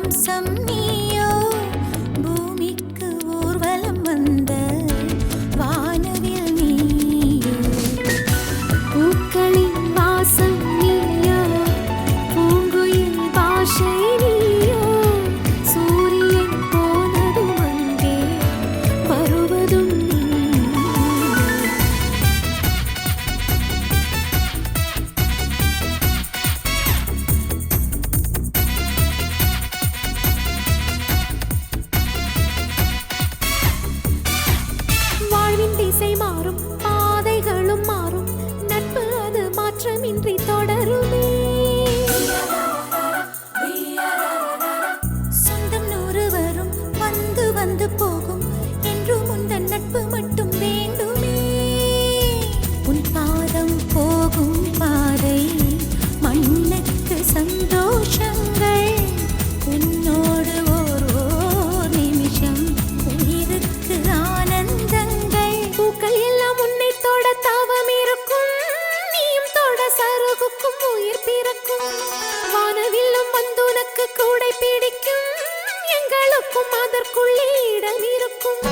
அம்சம் நீயோ பூமிக்கு ஊர்வலம் வந்த வானவில் நீயோ பூக்களின் வாசம் நீயோ பூங்குயில் பாஷை நீயோ சூரியன் போனதும் அங்கே வருவதும் திசை மாறும் பாதைகளும் மாறும் நட்பு அது மாற்றமின்றி தொடருமே சொந்தம் 100 வரும் வந்து வந்து போகும் என்றும் உந்தன் நட்பு மட்டும் வேண்டுமே உன் பாதம் போகும் பாதை மண்ணுக்கு சந்தோஷங்கள் உன்னோடு ஓர் நிமிஷம் உயிருக்கு ஆனந்தங்கள் பூக்கள் எல்லாம் உன்னை தொட தாவம் இருக்கும் நீயும் தொட சருகுக்கும் உயிர் பிறக்கும் வானவில்லும் வந்து உனக்கு கூடை பிடிக்கும் எங்களுக்கும் அதற்குள்ளே இடம் இருக்கும்